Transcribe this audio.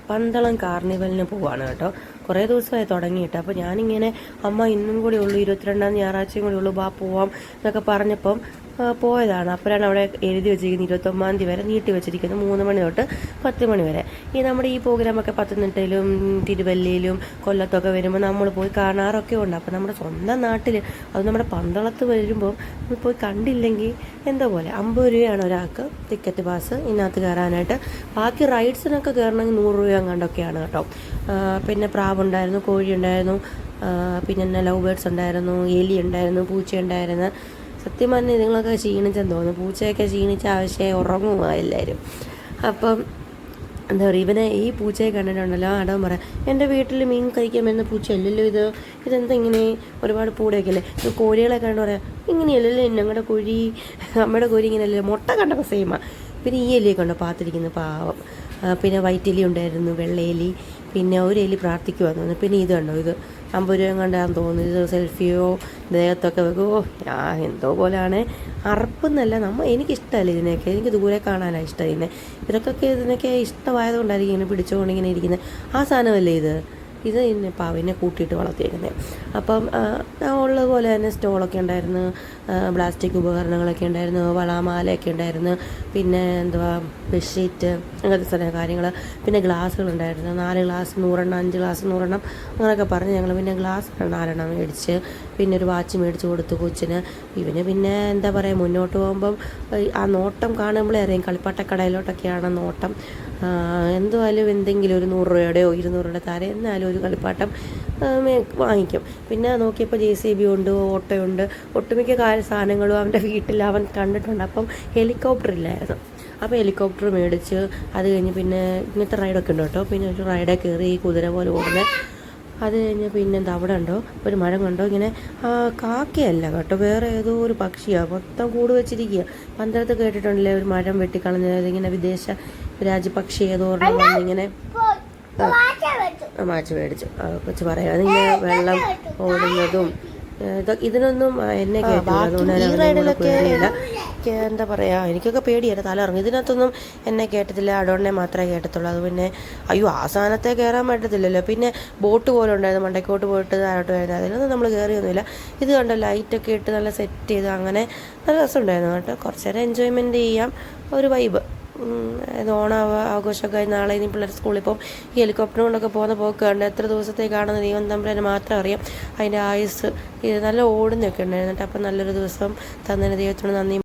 പന്തളം കാർണിവലിന് പോവാണ് കേട്ടോ. കുറേ ദിവസമായി തുടങ്ങിയിട്ട്. അപ്പോൾ ഞാനിങ്ങനെ അമ്മ ഇന്നും കൂടി ഉള്ളൂ, 22-ാം ഞായറാഴ്ചയും കൂടി ഉള്ളൂ, ബാ പോവാം എന്നൊക്കെ പറഞ്ഞപ്പം പോയതാണ്. അപ്പോഴാണ് അവിടെ എഴുതി വെച്ചിരിക്കുന്നത് 29-ാം തീയതി വരെ നീട്ടി വെച്ചിരിക്കുന്നത്, 3 മണി തൊട്ട് 10 മണി വരെ. നമ്മുടെ ഈ പ്രോഗ്രാമൊക്കെ പത്തനംതിട്ടയിലും തിരുവല്ലയിലും കൊല്ലത്തൊക്കെ വരുമ്പോൾ നമ്മൾ പോയി കാണാറൊക്കെ ഉണ്ട്. അപ്പോൾ നമ്മുടെ സ്വന്തം നാട്ടിൽ അത് നമ്മുടെ പന്തളത്ത് വരുമ്പോൾ നമ്മൾ പോയി കണ്ടില്ലെങ്കിൽ എന്തോ പോലെ. 50 രൂപയാണ് ഒരാൾക്ക് ടിക്കറ്റ് പാസ് ഇതിനകത്ത് കയറാനായിട്ട്. ബാക്കി റൈഡ്സിനൊക്കെ കയറണമെങ്കിൽ 100 രൂപ കണ്ടൊക്കെയാണ് കേട്ടോ. പിന്നെ പ്രാവുണ്ടായിരുന്നു, കോഴി ഉണ്ടായിരുന്നു, പിന്നെ ലവ് ബേർഡ്സ് ഉണ്ടായിരുന്നു, എലി ഉണ്ടായിരുന്നു, പൂച്ച ഉണ്ടായിരുന്നു. സത്യം പറഞ്ഞാൽ നിങ്ങളൊക്കെ ക്ഷീണിച്ചെന്ന് തോന്നുന്നു. പൂച്ചയൊക്കെ ക്ഷീണിച്ച ആവശ്യമായി ഉറങ്ങുക എല്ലാവരും. അപ്പം എന്താ പറയുക, ഇവനെ ഈ പൂച്ചയെ കണ്ടിട്ടുണ്ടല്ലോ, അടവൻ പറയാം, എൻ്റെ വീട്ടിൽ മീൻ കഴിക്കാൻ വരുന്ന പൂച്ചയല്ലല്ലോ ഇതെന്താ ഇങ്ങനെ ഒരുപാട് പൂടയൊക്കെ അല്ലേ. കോഴികളെ കണ്ടു പറയാം, ഇങ്ങനെയല്ലല്ലോ ഞങ്ങളുടെ കോഴി, നമ്മുടെ കോഴി ഇങ്ങനെയല്ലേ. മുട്ട കണ്ടപ്പോൾ സെയിമാണ്. പിന്നെ ഈ എലിയെ കണ്ടോ പാത്തിരിക്കുന്നു, പാവം. പിന്നെ വൈറ്റ് എലി ഉണ്ടായിരുന്നു, വെള്ള എലി, പിന്നെ ഒരു എലി പ്രാർത്ഥിക്കുവാന്ന് തോന്നുന്നു. പിന്നെ ഇത് കണ്ടോ, ഇത് 50 രൂപ കണ്ടാന്ന് തോന്നുന്നു. ഇത് സെൽഫിയോ ദേഹത്തൊക്കെ വെക്കുമോ, എന്തോ പോലെയാണ്. അറപ്പെന്നല്ല, എനിക്കിഷ്ടമല്ല ഇതിനൊക്കെ, എനിക്ക് ദൂരെ കാണാനാണ് ഇഷ്ടം. ഇതിനൊക്കെ ഇഷ്ടമായതുകൊണ്ടായിരിക്കും ഇങ്ങനെ പിടിച്ചുകൊണ്ട് ഇങ്ങനെ ഇരിക്കുന്നത്. ആ സാധനമല്ലേ ഇത് എന്നെ പാവിനെ കൂട്ടിയിട്ട് വളർത്തിയേക്കുന്നത്. അപ്പം ഉള്ളതുപോലെ തന്നെ സ്റ്റോളൊക്കെ ഉണ്ടായിരുന്നു, പ്ലാസ്റ്റിക് ഉപകരണങ്ങളൊക്കെ ഉണ്ടായിരുന്നു, വളമാലയൊക്കെ ഉണ്ടായിരുന്നു, പിന്നെ എന്തുവാ ബെഡ്ഷീറ്റ്, അങ്ങനത്തെ സ്ഥലം കാര്യങ്ങൾ. പിന്നെ ഗ്ലാസ്സുകളുണ്ടായിരുന്നു, 4 ഗ്ലാസ് 100 എണ്ണം, 5 ഗ്ലാസ് 100 എണ്ണം അങ്ങനെയൊക്കെ പറഞ്ഞ് ഞങ്ങൾ പിന്നെ ഗ്ലാസ് 4 എണ്ണം മേടിച്ച്, പിന്നെ ഒരു വാച്ച് മേടിച്ച് കൊടുത്തു കൊച്ചിന്. ഇവന് പിന്നെ എന്താ പറയുക, മുന്നോട്ട് പോകുമ്പം ആ നോട്ടം കാണുമ്പോഴേ അറിയാം, കളിപ്പാട്ടക്കടയിലോട്ടൊക്കെയാണ് നോട്ടം. എന്തുവായാലും എന്തെങ്കിലും ഒരു 100 രൂപയുടെയോ 200 രൂപയുടെ താരം എന്നാലും ഒരു കളിപ്പാട്ടം വാങ്ങിക്കും. പിന്നെ നോക്കിയപ്പോൾ JCB ഉണ്ട്, ഓട്ടോയുണ്ട്, ഒട്ടുമിക്ക സാധനങ്ങളും അവൻ്റെ വീട്ടിൽ അവൻ കണ്ടിട്ടുണ്ട്. അപ്പം ഹെലികോപ്റ്റർ ഇല്ലായിരുന്നു. അപ്പോൾ ഹെലികോപ്റ്റർ മേടിച്ച്, അത് കഴിഞ്ഞ് പിന്നെ ഇങ്ങനത്തെ റൈഡൊക്കെ ഉണ്ട് കേട്ടോ. പിന്നെ ഒരു റൈഡെ കയറി കുതിര പോലെ ഓടുന്നത്. അത് കഴിഞ്ഞ് പിന്നെ എന്താ അവിടെ ഉണ്ടോ ഒരു മരം കണ്ടോ, ഇങ്ങനെ കാക്കയല്ല കേട്ടോ, വേറെ ഏതോ ഒരു പക്ഷിയാണ്, മൊത്തം കൂട് വെച്ചിരിക്കുക. പന്തളത്ത് കേട്ടിട്ടുണ്ടല്ലേ ഒരു മരം വെട്ടിക്കളഞ്ഞത്, ഇങ്ങനെ വിദേശ രാജ്യപക്ഷി ഏതോ ഇങ്ങനെ മാച്ച് മേടിച്ചു. കൊച്ചു പറയാം, അതിങ്ങനെ വെള്ളം ഓടുന്നതും ഇതിനൊന്നും എന്നെ കേട്ടില്ല. അതുകൊണ്ട് എന്താ പറയുക, എനിക്കൊക്കെ പേടിയല്ല, തല ഇറങ്ങി. ഇതിനകത്തൊന്നും എന്നെ കേട്ടത്തില്ല, അടോണിനെ മാത്രമേ കേട്ടത്തുള്ളൂ. അത് പിന്നെ അയ്യോ ആ സാധനത്തെ കയറാൻ പറ്റത്തില്ലല്ലോ. പിന്നെ ബോട്ട് പോലെ ഉണ്ടായിരുന്നു, മണ്ടയ്ക്കോട്ട് പോയിട്ട് താഴോട്ട് വരുന്നത്, അതിലൊന്നും നമ്മൾ കയറിയൊന്നുമില്ല. ഇത് കണ്ടോ ലൈറ്റൊക്കെ ഇട്ട് നല്ല സെറ്റ് ചെയ്ത്, അങ്ങനെ നല്ല രസമുണ്ടായിരുന്നു കേട്ടോ. കുറച്ച് നേരം എൻജോയ്മെൻറ്റ് ചെയ്യാം, ഒരു വൈബ്. ആഘോഷമൊക്കെ നാളെ ഇനി പിള്ളേർ സ്കൂളിൽ പോകും. ഈ ഹെലികോപ്റ്റർ കൊണ്ടൊക്കെ പോകുന്ന പോക്ക് കണ്ട് എത്ര ദിവസത്തേക്കാണെന്ന് ദൈവം തമ്പുരാന് മാത്രം അറിയാം. അതിൻ്റെ ആയുസ് നല്ല ഓടുന്നൊക്കെ ഉണ്ടായിരുന്നു. അപ്പം നല്ലൊരു ദിവസം തന്നതിന് ദൈവത്തിന് നന്ദി.